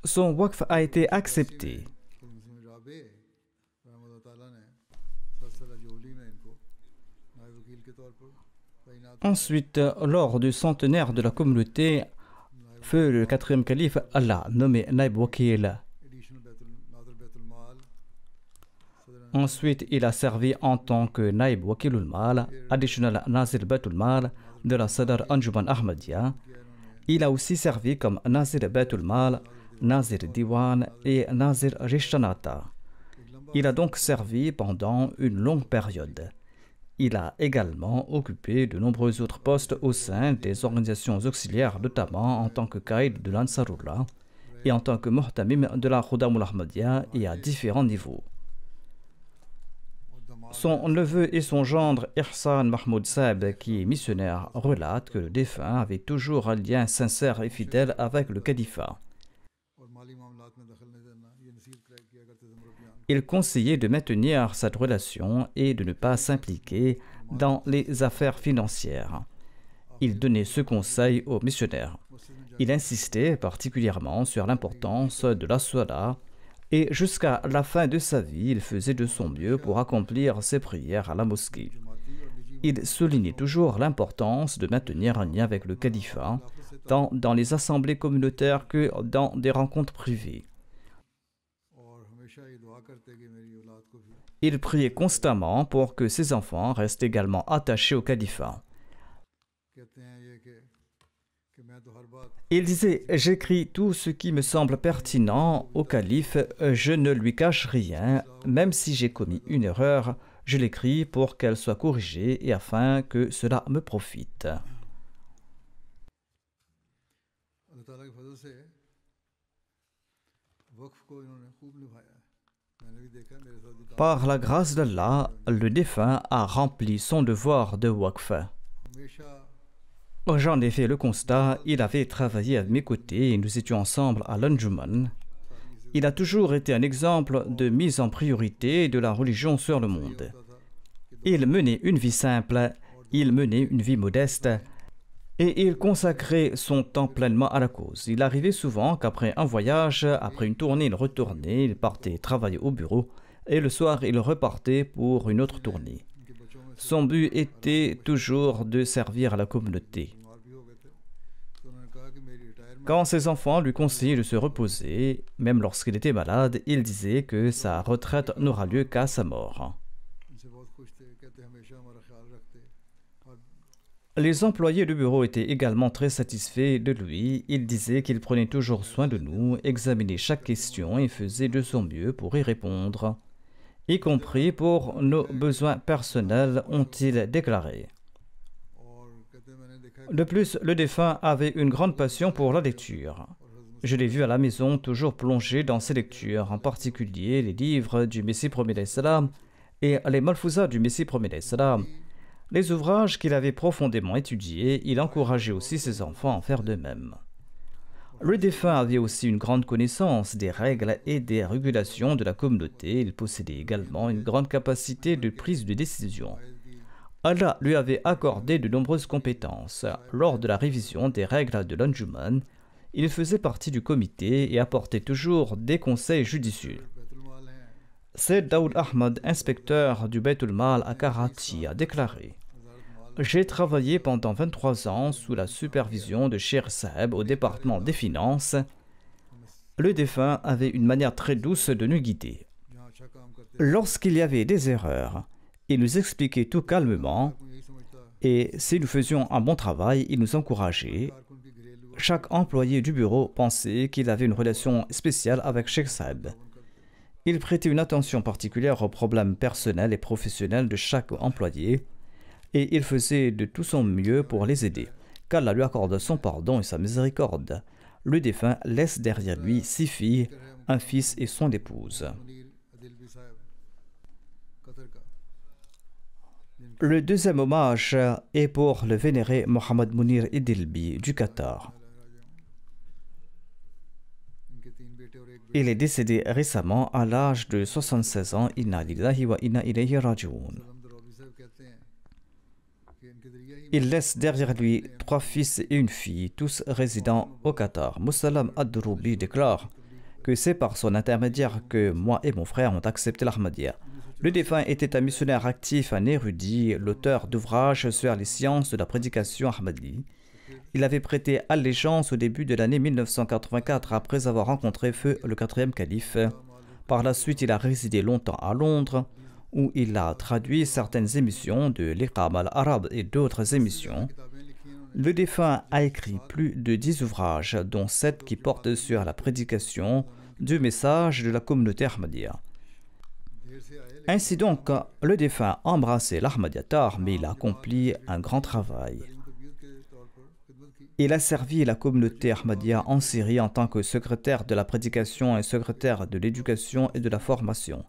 Son waqf a été accepté. Ensuite, lors du centenaire de la communauté, feu le quatrième calife l'a nommé Naib Wakil. Ensuite, il a servi en tant que Naib Wakilul Mal, Additional Nazir Baitul Mal de la Sadr Anjuman Ahmadiyya. Il a aussi servi comme Nazir Baitul Mal, Nazir Diwan et Nazir Rishtanata. Il a donc servi pendant une longue période. Il a également occupé de nombreux autres postes au sein des organisations auxiliaires, notamment en tant que Qaïd de l'Ansarullah et en tant que Muhtamim de la Khudamul Ahmadiyya et à différents niveaux. Son neveu et son gendre Ihsan Mahmoud Saeb, qui est missionnaire, relatent que le défunt avait toujours un lien sincère et fidèle avec le califat. Il conseillait de maintenir cette relation et de ne pas s'impliquer dans les affaires financières. Il donnait ce conseil aux missionnaires. Il insistait particulièrement sur l'importance de la Salat et jusqu'à la fin de sa vie, il faisait de son mieux pour accomplir ses prières à la mosquée. Il soulignait toujours l'importance de maintenir un lien avec le califat, tant dans les assemblées communautaires que dans des rencontres privées. Il priait constamment pour que ses enfants restent également attachés au califat. Il disait « J'écris tout ce qui me semble pertinent au calife, je ne lui cache rien, même si j'ai commis une erreur, je l'écris pour qu'elle soit corrigée et afin que cela me profite. » Par la grâce d'Allah, le défunt a rempli son devoir de waqf. J'en ai fait le constat, il avait travaillé à mes côtés et nous étions ensemble à l'Anjuman. Il a toujours été un exemple de mise en priorité de la religion sur le monde. Il menait une vie simple, il menait une vie modeste et il consacrait son temps pleinement à la cause. Il arrivait souvent qu'après un voyage, après une tournée, il retournait, il partait travailler au bureau et le soir, il repartait pour une autre tournée. Son but était toujours de servir la communauté. Quand ses enfants lui conseillaient de se reposer, même lorsqu'il était malade, il disait que sa retraite n'aura lieu qu'à sa mort. Les employés du bureau étaient également très satisfaits de lui. Ils disaient qu'il prenait toujours soin de nous, examinait chaque question et faisait de son mieux pour y répondre, y compris pour nos besoins personnels, ont-ils déclaré. De plus, le défunt avait une grande passion pour la lecture. Je l'ai vu à la maison toujours plongé dans ses lectures, en particulier les livres du Messie premier d'Islam et les Malfouzas du Messie premier d'Islam. Les ouvrages qu'il avait profondément étudiés, il encourageait aussi ses enfants à en faire de même. Le défunt avait aussi une grande connaissance des règles et des régulations de la communauté. Il possédait également une grande capacité de prise de décision. Allah lui avait accordé de nombreuses compétences. Lors de la révision des règles de l'Anjuman, il faisait partie du comité et apportait toujours des conseils judicieux. Sayyid Daoud Ahmad, inspecteur du Baitul Mal à Karachi, a déclaré « J'ai travaillé pendant 23 ans sous la supervision de Sheikh Saeb au département des finances. Le défunt avait une manière très douce de nous guider. Lorsqu'il y avait des erreurs, il nous expliquait tout calmement et si nous faisions un bon travail, il nous encourageait. Chaque employé du bureau pensait qu'il avait une relation spéciale avec Sheikh Saeb. Il prêtait une attention particulière aux problèmes personnels et professionnels de chaque employé et il faisait de tout son mieux pour les aider. Qu'Allah lui accorde son pardon et sa miséricorde. Le défunt laisse derrière lui 6 filles, un fils et son épouse. Le deuxième hommage est pour le vénéré Mohamed Mounir Idilbi du Qatar. Il est décédé récemment à l'âge de 76 ans. Inna lillahi wa inna ilayhi raji'un. Il laisse derrière lui 3 fils et une fille, tous résidant au Qatar. Moussalam Ad-Douroubi déclare que c'est par son intermédiaire que moi et mon frère ont accepté l'Ahmadiyya. Le défunt était un missionnaire actif, un érudit, l'auteur d'ouvrages sur les sciences de la prédication ahmadi. Il avait prêté allégeance au début de l'année 1984 après avoir rencontré feu le 4e calife. Par la suite, il a résidé longtemps à Londres, où il a traduit certaines émissions de l'Iqam al-Arab et d'autres émissions. Le défunt a écrit plus de 10 ouvrages, dont 7 qui portent sur la prédication du message de la communauté ahmadiyya. Ainsi donc, le défunt a embrassé l'Ahmadiyya, mais il a accompli un grand travail. Il a servi la communauté ahmadiyya en Syrie en tant que secrétaire de la prédication et secrétaire de l'éducation et de la formation.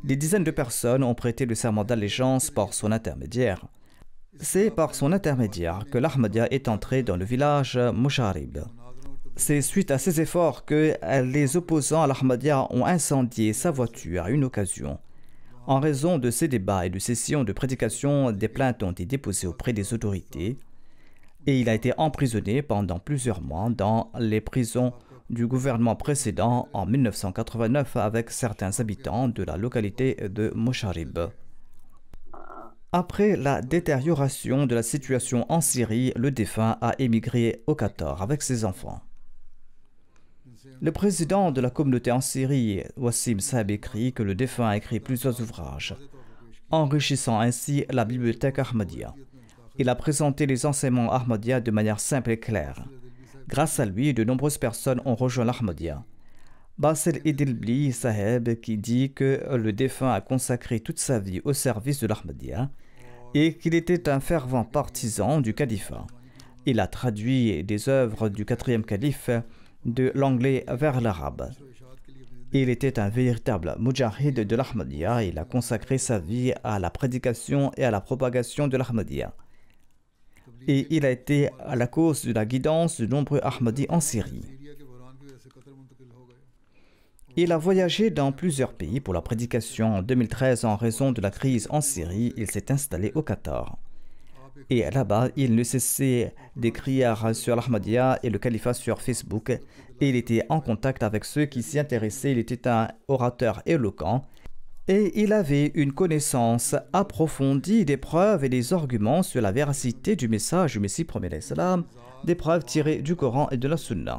Des dizaines de personnes ont prêté le serment d'allégeance par son intermédiaire. C'est par son intermédiaire que l'Ahmadiyya est entré dans le village Musharib. C'est suite à ces efforts que les opposants à l'Ahmadiyya ont incendié sa voiture à une occasion. En raison de ces débats et de sessions de prédication, des plaintes ont été déposées auprès des autorités et il a été emprisonné pendant plusieurs mois dans les prisons du gouvernement précédent en 1989 avec certains habitants de la localité de Musharib. Après la détérioration de la situation en Syrie, le défunt a émigré au Qatar avec ses enfants. Le président de la communauté en Syrie, Wassim Saeb, écrit que le défunt a écrit plusieurs ouvrages, enrichissant ainsi la bibliothèque ahmadiyya. Il a présenté les enseignements ahmadiyya de manière simple et claire. Grâce à lui, de nombreuses personnes ont rejoint l'Ahmadiyya. Basel Idilbi Saheb qui dit que le défunt a consacré toute sa vie au service de l'Ahmadiyya et qu'il était un fervent partisan du califat. Il a traduit des œuvres du 4e calife de l'anglais vers l'arabe. Il était un véritable mujahid de l'Ahmadiyya. Il a consacré sa vie à la prédication et à la propagation de l'Ahmadiyya. Et il a été à la cause de la guidance de nombreux Ahmadis en Syrie. Il a voyagé dans plusieurs pays pour la prédication. En 2013, en raison de la crise en Syrie, il s'est installé au Qatar. Et là-bas, il ne cessait d'écrire sur l'Ahmadiyya et le califat sur Facebook. Et il était en contact avec ceux qui s'y intéressaient. Il était un orateur éloquent. Et il avait une connaissance approfondie des preuves et des arguments sur la véracité du message du Messie premier l'Islam, des preuves tirées du Coran et de la Sunna.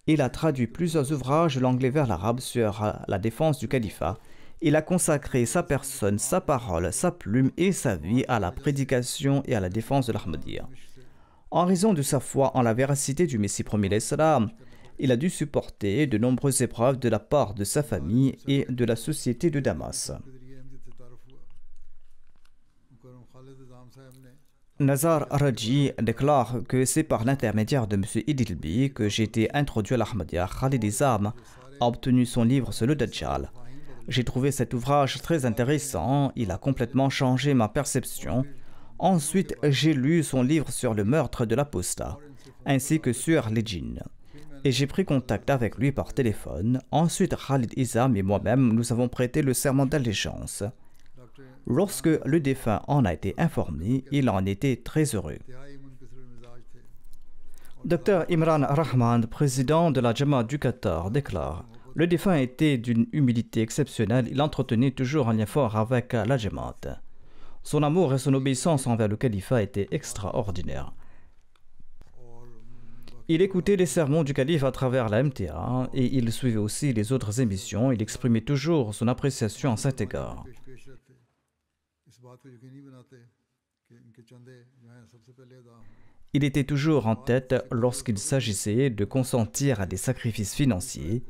Il a traduit plusieurs ouvrages de l'anglais vers l'arabe sur la défense du califat. Il a consacré sa personne, sa parole, sa plume et sa vie à la prédication et à la défense de l'Ahmadiyya. En raison de sa foi en la véracité du Messie premier l'Islam, il a dû supporter de nombreuses épreuves de la part de sa famille et de la société de Damas. Nazar Raji déclare que c'est par l'intermédiaire de M. Idilbi que j'ai été introduit à l'Ahmadiyya. Khalid Izam a obtenu son livre sur le Dajjal. J'ai trouvé cet ouvrage très intéressant, il a complètement changé ma perception. Ensuite, j'ai lu son livre sur le meurtre de l'apostat, ainsi que sur les djinns. Et j'ai pris contact avec lui par téléphone. Ensuite, Khalid Izam et moi-même, nous avons prêté le serment d'allégeance. Lorsque le défunt en a été informé, il en était très heureux. Dr Imran Rahman, président de la Jamaat du Qatar, déclare: le défunt était d'une humilité exceptionnelle. Il entretenait toujours un lien fort avec la Jamaat. Son amour et son obéissance envers le califat étaient extraordinaires. Il écoutait les sermons du calife à travers la MTA et il suivait aussi les autres émissions. Il exprimait toujours son appréciation à cet égard. Il était toujours en tête lorsqu'il s'agissait de consentir à des sacrifices financiers.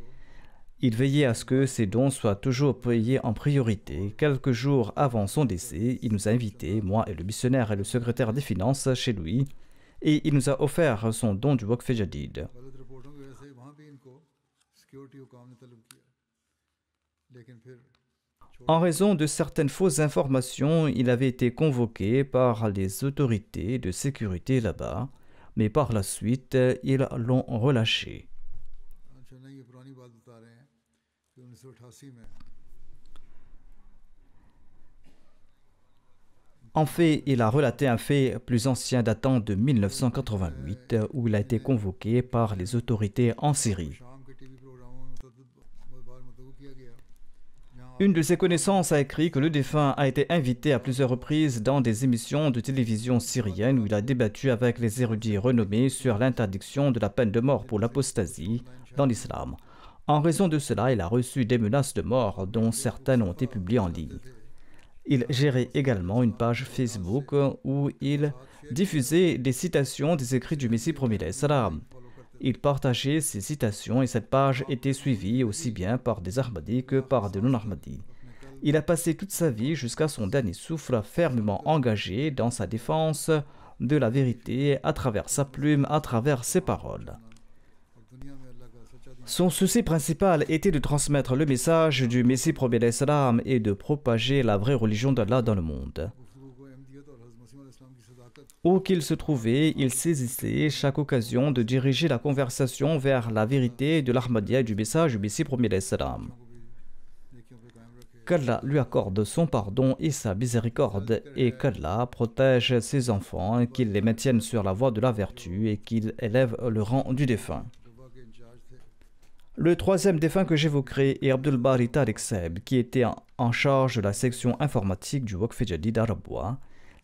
Il veillait à ce que ses dons soient toujours payés en priorité. Quelques jours avant son décès, il nous a invités, moi et le missionnaire et le secrétaire des finances, chez lui, et il nous a offert son don du Waqf Jadid. En raison de certaines fausses informations, il avait été convoqué par les autorités de sécurité là-bas, mais par la suite, ils l'ont relâché. अच्छा नहीं, ये पुरानी बात बता रहे हैं कि 1988 में En fait, il a relaté un fait plus ancien datant de 1988 où il a été convoqué par les autorités en Syrie. शाम के टीवी प्रोग्रामों में बार मुतवज्जो किया गया। Une de ses connaissances a écrit que le défunt a été invité à plusieurs reprises dans des émissions de télévision syriennes où il a débattu avec les érudits renommés sur l'interdiction de la peine de mort pour l'apostasie dans l'islam. En raison de cela, il a reçu des menaces de mort dont certaines ont été publiées en ligne. Il gérait également une page Facebook où il diffusait des citations des écrits du Messie premier d'Islam. Il partageait ces citations et cette page était suivie aussi bien par des Ahmadis que par des non-Ahmadis. Il a passé toute sa vie jusqu'à son dernier souffle fermement engagé dans sa défense de la vérité à travers sa plume, à travers ses paroles. Son souci principal était de transmettre le message du Messie premier d'Islam et de propager la vraie religion d'Allah dans le monde. Où qu'il se trouvait, il saisissait chaque occasion de diriger la conversation vers la vérité de l'Ahmadiyya et du message du Messie premier d'Islam. Qu'Allah lui accorde son pardon et sa miséricorde et qu'Allah protège ses enfants, qu'il les maintienne sur la voie de la vertu et qu'il élève le rang du défunt. Le troisième défunt que j'évoquerai est Abdul Bari Tariq Saeb, qui était en charge de la section informatique du Waqf Jadid à Rabwa.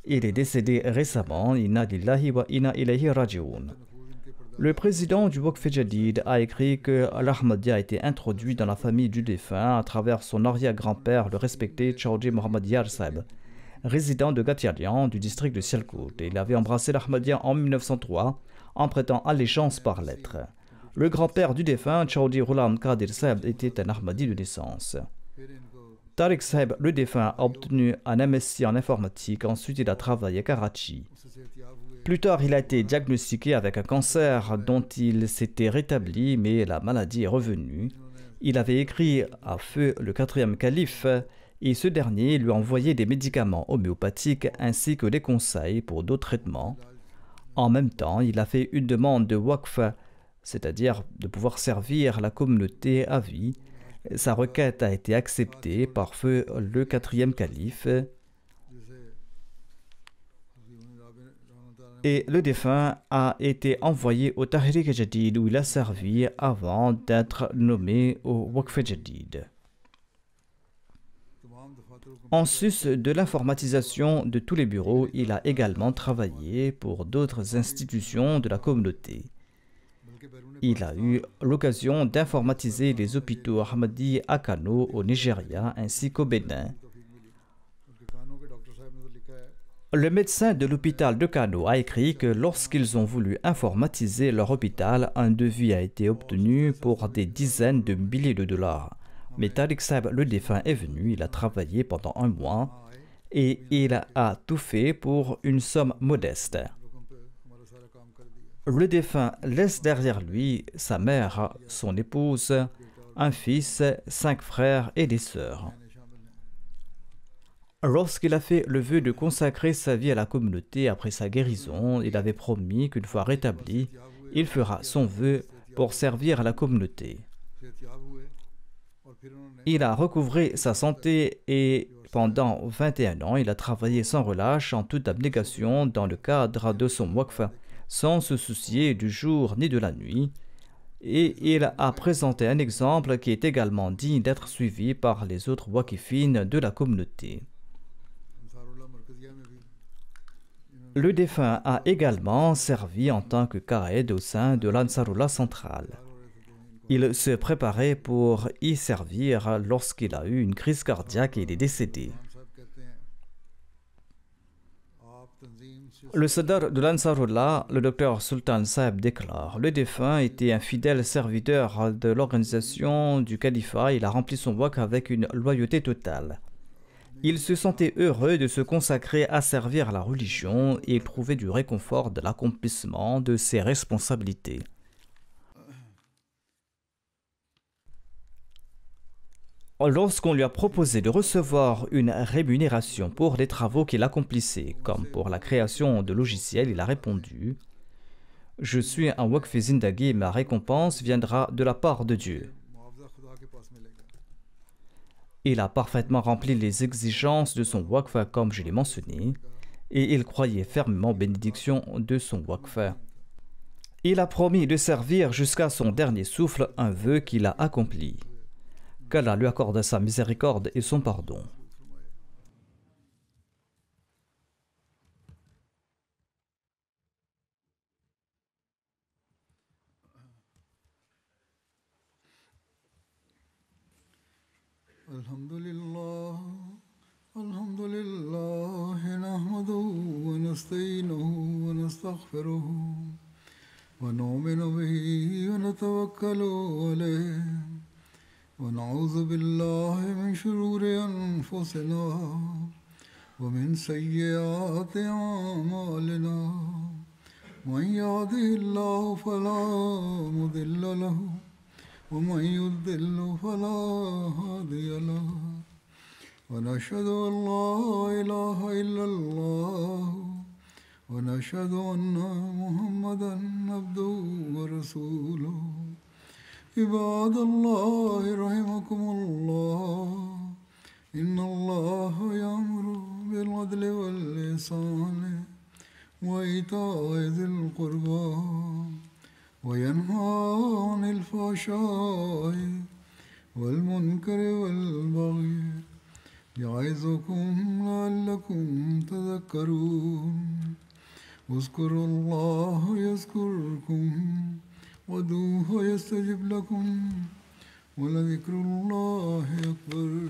Il est décédé récemment, Inna lillahi wa inna ilayhi raji'un. Le président du Waqf Jadid a écrit que l'Ahmadiyya a été introduit dans la famille du défunt à travers son arrière-grand-père, le respecté Chaudhry Mohammad Yar Saeb, résident de Gatialian du district de Sialkot. Il avait embrassé l'Ahmadiyya en 1903 en prêtant allégeance par lettre. Le grand-père du défunt, Chaudhry Ghulam Qadir Saeb, était un Ahmadi de naissance. Tariq Saeb, le défunt, a obtenu un MSc en informatique. Ensuite, il a travaillé à Karachi. Plus tard, il a été diagnostiqué avec un cancer dont il s'était rétabli, mais la maladie est revenue. Il avait écrit à feu le quatrième calife et ce dernier lui a envoyé des médicaments homéopathiques ainsi que des conseils pour d'autres traitements. En même temps, il a fait une demande de waqf, c'est-à-dire de pouvoir servir la communauté à vie. Sa requête a été acceptée par feu le quatrième calife et le défunt a été envoyé au Tahrik Jadid où il a servi avant d'être nommé au Waqf Jadid. En sus de l'informatisation de tous les bureaux, il a également travaillé pour d'autres institutions de la communauté. Il a eu l'occasion d'informatiser les hôpitaux Ahmadi à Kano au Nigeria ainsi qu'au Bénin. Le médecin de l'hôpital de Kano a écrit que lorsqu'ils ont voulu informatiser leur hôpital, un devis a été obtenu pour des dizaines de milliers de dollars. Mais Tariq Saeb, le défunt, est venu, il a travaillé pendant un mois et il a tout fait pour une somme modeste. Le défunt laisse derrière lui sa mère, son épouse, un fils, 5 frères et des sœurs. Lorsqu'il a fait le vœu de consacrer sa vie à la communauté après sa guérison, il avait promis qu'une fois rétabli, il fera son vœu pour servir à la communauté. Il a recouvré sa santé et pendant 21 ans, il a travaillé sans relâche en toute abnégation dans le cadre de son waqf, sans se soucier du jour ni de la nuit, et il a présenté un exemple qui est également digne d'être suivi par les autres waqifines de la communauté. Le défunt a également servi en tant que qaïd au sein de l'Ansarullah centrale. Il se préparait pour y servir lorsqu'il a eu une crise cardiaque et il est décédé. Le Sadr de l'Ansarullah, le docteur Sultan Saeb, déclare: le défunt était un fidèle serviteur de l'organisation du califat. Il a rempli son waqf avec une loyauté totale. Il se sentait heureux de se consacrer à servir la religion et il trouvait du réconfort de l'accomplissement de ses responsabilités. Lorsqu'on lui a proposé de recevoir une rémunération pour les travaux qu'il accomplissait, comme pour la création de logiciels, il a répondu: je suis un waqf zindagi, ma récompense viendra de la part de Dieu. Il a parfaitement rempli les exigences de son waqf comme je l'ai mentionné, et il croyait fermement aux bénédictions de son waqf. Il a promis de servir jusqu'à son dernier souffle, un vœu qu'il a accompli. Qu'Allah lui accorde sa miséricorde et son pardon. Alhamdulillah, alhamdulillah, nahmaduhu wa nasta'inuhu wa nastaghfiruhu wa nu'minu bihi wa natawakkalu alayhi wa na'udhu billahi min shururi anfusina wa min sayyiati a'malina. Man yahdihillahu fala mudilla lahu ومن يضلل فلا هادي له ونشهد أن لا إله إلا الله ونشهد أن محمدا عبده ورسوله عباد الله رحمكم الله إن الله يأمر بالعدل والإحسان وإيتاء ذي القربى وينهى عن الفحشاء والمنكر والبغي يعظكم لعلكم تذكرون اذكروا الله يذكركم وادعوه يستجب لكم ولذكر الله أكبر.